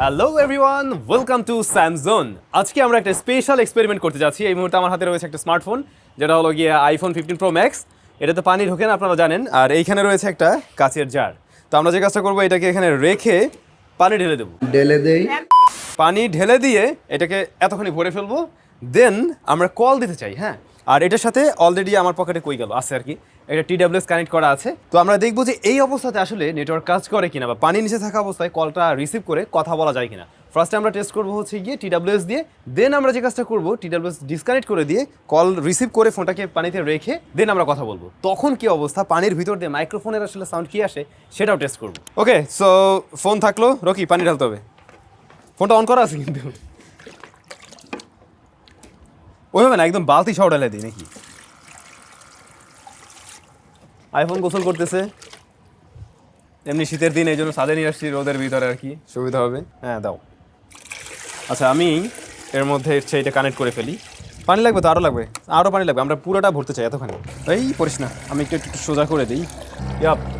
Hello everyone, welcome to SamZone। আজকে আমরা একটা স্পেশাল এক্সপেরিমেন্ট করতে যাচ্ছি। এই মুহূর্তে আমার হাতে রয়েছে একটা স্মার্টফোন, যেটা হলো গিয়ে iPhone 15 Pro Max। এটাতে পানি ঢোকে না, আপনারা জানেন। আর এইখানে রয়েছে একটা কাচের জার। তো আমরা যে কাজটা করবো, এটাকে এখানে রেখে পানি ঢেলে দেবো। পানি ঢেলে দিয়ে এটাকে এতখানি ভরে ফেলবো, দেন আমরা কল দিতে চাই। হ্যাঁ, আর এটার সাথে অলরেডি আমার পকেটে কই গেল আছে আর কি, এটা TWS কানেক্ট করা আছে। তো আমরা দেখবো যে এই অবস্থাতে আসলে নেটওয়ার্ক কাজ করে কিনা, বা পানির নিচে থাকা অবস্থায় কলটা রিসিভ করে কথা বলা যায় কিনা। ফার্স্টে আমরা টেস্ট করবো হচ্ছে গিয়ে TWS দিয়ে, দেন আমরা যে কাজটা করবো TWS ডিসকানেক্ট করে দিয়ে কল রিসিভ করে ফোনটাকে পানিতে রেখে দেন আমরা কথা বলবো। তখন কি অবস্থা, পানির ভিতর দিয়ে মাইক্রোফোনের আসলে সাউন্ড কি আসে সেটাও টেস্ট করবো। ওকে, সো ফোন থাকলো, রকি পানি ঢালতে হবে। ফোনটা অন করা আছে কিন্তু ওইভাবে না, একদম বালতি সহ ঢেলে দিই নাকি। আইফোন গোসল করতেছে, এমনি শীতের দিন, এই জন্য সাদে নিয়ে আসছি রোদের ভিতরে আর কি, সুবিধা হবে। হ্যাঁ দাও। আচ্ছা, আমি এর মধ্যে এটা কানেক্ট করে ফেলি। পানি লাগবে তো, আরও লাগবে, আরও পানি লাগবে। আমরা পুরোটা ভরতে চাই এতখানি। এই পড়িস না, আমি একটু একটু সোজা করে দিই।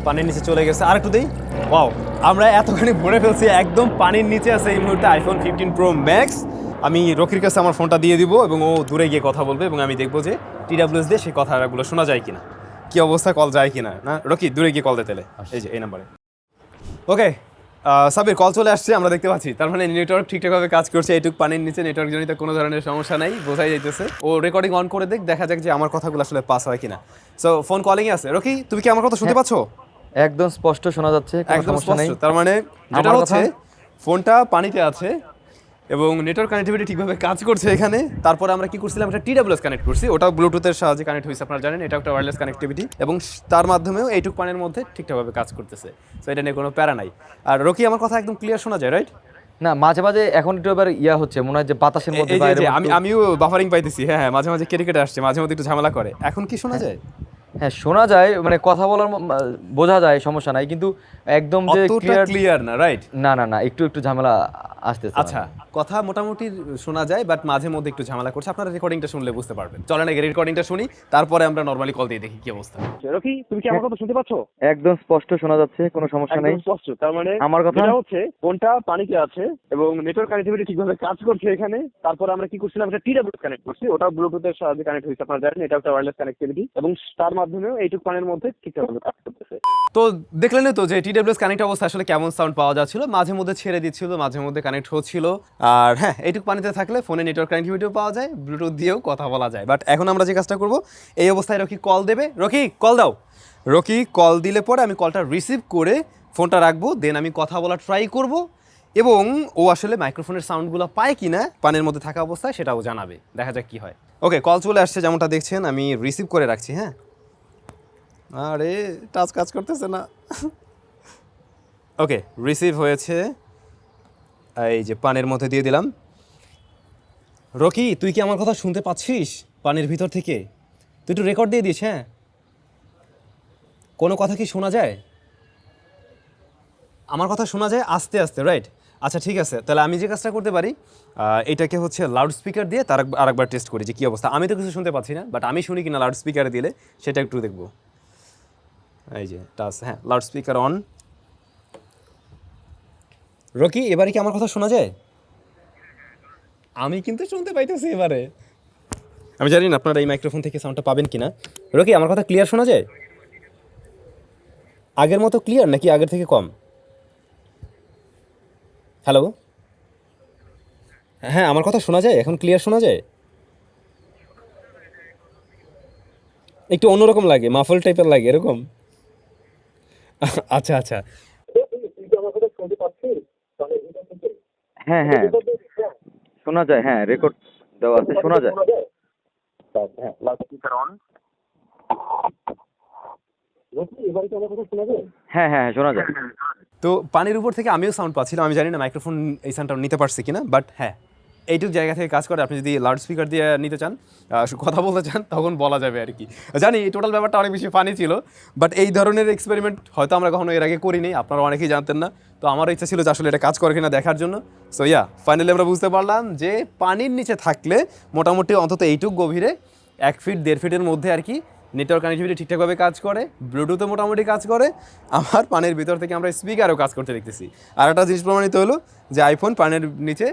পানির নিচে চলে গেছে, আর একটু দিই। ওয়াও, আমরা এতখানি ভরে ফেলছি, একদম পানির নিচে আছে এই মুহূর্তে iPhone 15 Pro Max। আমি রকির কাছে আমার ফোনটা দিয়ে দিব এবং ও দূরে গিয়ে কথা বলবে, এবং আমি দেখবো যে TWS দিয়ে সেই কথাগুলো শোনা যায় কিনা, কি অবস্থা, কল যায় কিনা। না রকি, দূরে গিয়ে কল দিতে, এই যে এই নাম্বারে। ওকে সাবির, কল চলে আসছে, আমরা দেখতে পাচ্ছি। তার মানে নেটওয়ার্ক ঠিকঠাকভাবে কাজ করছে। এইটুকু পানির নিচে নেটওয়ার্ক জনিত কোনো ধরনের সমস্যা নাই, বোঝাই যাইতেছে। ও রেকর্ডিং অন করে দেখা যাক যে আমার কথাগুলো আসলে পাস হয় কিনা। সো ফোন কলিং আছে। রকি, তুমি কি আমার কথা শুনতে পাচ্ছ? একদম স্পষ্ট শোনা যাচ্ছে, কোনো সমস্যা নেই। তার মানে যেটা হচ্ছে, ফোনটা পানিতে আছে এবং নেটওয়ার্ক কানেক্টিভিটি ঠিকভাবে কাজ করছে এখানে। তারপরে আমরা কি করছিলাম, একটা TWS কানেক্ট করছি, ওটা ব্লুটুথের সাহায্যে কানেক্ট হয়েছে, আপনারা জানেন। এটা একটা ওয়্যারলেস কানেক্টিভিটি, এবং তার মাধ্যমেও এইটুক পানির মধ্যে ঠিকঠাকভাবে কাজ করতেছে। সো এটা নিয়ে কোনো প্যারা নাই। আর রকি, আমার কথা একদম ক্লিয়ার শোনা যায়, রাইট? না, মাঝে মাঝে এখন একটু এবার হচ্ছে, মনে হয় যে বাতাসের মধ্যে আমিও বাফারিং পাইতেছি। হ্যাঁ, মাঝে মাঝে কেটে কেটে আসছে, মাঝে মধ্যে একটু ঝামেলা করে। এখন কি শোনা যায়? হ্যাঁ, শোনা যায়, মানে কথা বলার বোঝা যায়, সমস্যা নাই, কিন্তু একদম যে ক্লিয়ার না, রাইট? না না না, একটু একটু ঝামেলা আসতেছে। আচ্ছা, কথা মোটামুটি শোনা যায়, বাট মাঝে মধ্যে একটু ঝামেলা করছে। আপনারা রেকর্ডিংটা শুনলে বুঝতে পারবেন। চলেন আগে রেকর্ডিংটা শুনি, তারপরে আমরা নরমালি কল দিয়ে দেখি কি অবস্থা। রকি, তুমি কি আমার কথা শুনতে পাচ্ছ? একদম স্পষ্ট শোনা যাচ্ছে, কোনো সমস্যা নেই। স্পষ্ট, তার মানে আমার কথা হচ্ছে ফোনটা পানিতে আছে এবং নেটওয়ার্ক কানেক্টিভিটি ঠিকভাবে কাজ করছে এখানে। তারপরে আমরা কি করছিলাম, একটা TWS কানেক্ট করছি, ওটা ব্লুটুথের সাহায্যে কানেক্ট হয়েছে, আপনারা জানেন। এটা একটা ওয়্যারলেস কানেক্টিভিটি, এবং তার মাধ্যমেও এইটুকু পানির মধ্যে ঠিকঠাকভাবে কাজ করতেছে। তো দেখলেন তো যে TWS কানেক্ট অবস্থা আসলে কেমন সাউন্ড পাওয়া যাচ্ছিল। মাঝে মধ্যে ছেড়ে দিচ্ছিল, মাঝে মধ্যে কানেক্ট হচ্ছিল। আর হ্যাঁ, এইটুকু পানিতে থাকলে ফোনে নেটওয়ার্ক কানেক্টিভিটিও পাওয়া যায়, ব্লুটুথ দিয়েও কথা বলা যায়। বাট এখন আমরা যে কাজটা করবো, এই অবস্থায় রকি কল দেবে। রকি কল দাও। রকি কল দিলে পরে আমি কলটা রিসিভ করে ফোনটা রাখবো, দেন আমি কথা বলা ট্রাই করব, এবং ও আসলে মাইক্রোফোনের সাউন্ডগুলো পায় কিনা পানির মধ্যে থাকা অবস্থায় সেটাও জানাবে। দেখা যাক কি হয়। ওকে, কল চলে আসছে, যেমনটা দেখছেন। আমি রিসিভ করে রাখছি। হ্যাঁ, আরে টাচ কাজ করতেছে না। ওকে, রিসিভ হয়েছে, এই যে পানির মধ্যে দিয়ে দিলাম। রকি, তুই কি আমার কথা শুনতে পাচ্ছিস পানির ভিতর থেকে? তুই একটু রেকর্ড দিয়ে দিস। হ্যাঁ, কোনো কথা কি শোনা যায়? আমার কথা শোনা যায় আস্তে আস্তে, রাইট? আচ্ছা ঠিক আছে, তাহলে আমি যে কাজটা করতে পারি, এটাকে হচ্ছে লাউড স্পিকার দিয়ে তার আরেকবার টেস্ট করি যে কী অবস্থা। আমি তো কিছু শুনতে পাচ্ছি না, বাট আমি শুনি কিনা লাউড স্পিকারে দিলে সেটা একটু দেখবো। এই যে টাচ, হ্যাঁ, লাউড স্পিকার অন। রকি, এবারে কি আমার কথা শোনা যায়? আমি কিন্তু শুনতে পাইতেছি এবারে। আমি জানি না আপনারা এই মাইক্রোফোন থেকে সাউন্ডটা পাবেন কিনা। রকি, আমার কথা ক্লিয়ার শোনা যায়? আগের মতো ক্লিয়ার নাকি আগের থেকে কম? হ্যালো, হ্যাঁ, আমার কথা শোনা যায় এখন? ক্লিয়ার শোনা যায়? একটু অন্যরকম লাগে, মাফল টাইপের লাগে, এরকম। আচ্ছা আচ্ছা। হ্যাঁ হ্যাঁ শোনা যায়, হ্যাঁ রেকর্ড দেওয়া আছে, শোনা যায়। হ্যাঁ হ্যাঁ শোনা যায়। তো পানির উপর থেকে আমিও সাউন্ড পাচ্ছিলাম। আমি জানি না মাইক্রোফোন এই সাউন্ডটা নিতে পারছে কিনা, বাট হ্যাঁ, এইটুক জায়গা থেকে কাজ করে। আপনি যদি লাউড স্পিকার দিয়ে নিতে চান, কথা বলতে চান, তখন বলা যাবে আর কি। জানি এই টোটাল ব্যাপারটা অনেক বেশি ফানি ছিল, বাট এই ধরনের এক্সপেরিমেন্ট হয়তো আমরা কখনো এর আগে করিনি, আপনারা অনেকেই জানতেন না। তো আমার ইচ্ছা ছিল যে আসলে এটা কাজ করে কিনা দেখার জন্য। সো ফাইনালি আমরা বুঝতে পারলাম যে পানির নিচে থাকলে মোটামুটি অন্তত এইটুক গভীরে 1 ফিট 1.5 ফিটের মধ্যে আর কি নেটওয়ার্ক কানেক্টিভিটি ঠিকঠাকভাবে কাজ করে, ব্লুটুথও মোটামুটি কাজ করে, আমার পানির ভিতর থেকে আমরা স্পিকারও কাজ করতে দেখতেছি। আর একটা জিনিস প্রমাণিত হলো যে আইফোন পানির নিচে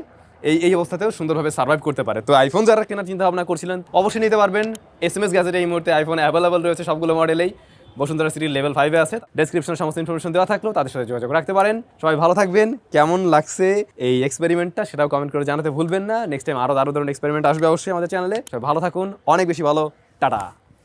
এই অবস্থাতেও সুন্দরভাবে সার্ভাইভ করতে পারে। তো আইফোন যারা কেনার চিন্তা ভাবনা করছিলেন অবশ্যই নিতে পারবেন। SMS গ্যাজেট এই মুহূর্তে আইফোন অ্যাভেলেবল রয়েছে সবগুলো মডেলেই। বসুন্ধরা সিটির লেভেল 5-এ আছে। ডেসক্রিপশনে সমস্ত ইনফরমেশন দেওয়া থাকলো, তাদের সাথে যোগাযোগ রাখতে পারেন। সবাই ভালো থাকবেন। কেমন লাগছে এই এক্সপেরিমেন্টটা সেটাও কমেন্ট করে জানাতে ভুলবেন না। নেক্সট টাইম আরও ধরনের এক্সপেরিমেন্ট আসবে অবশ্যই আমাদের চ্যানেলে। সবাই ভালো থাকুন, অনেক বেশি ভালো। টাটা।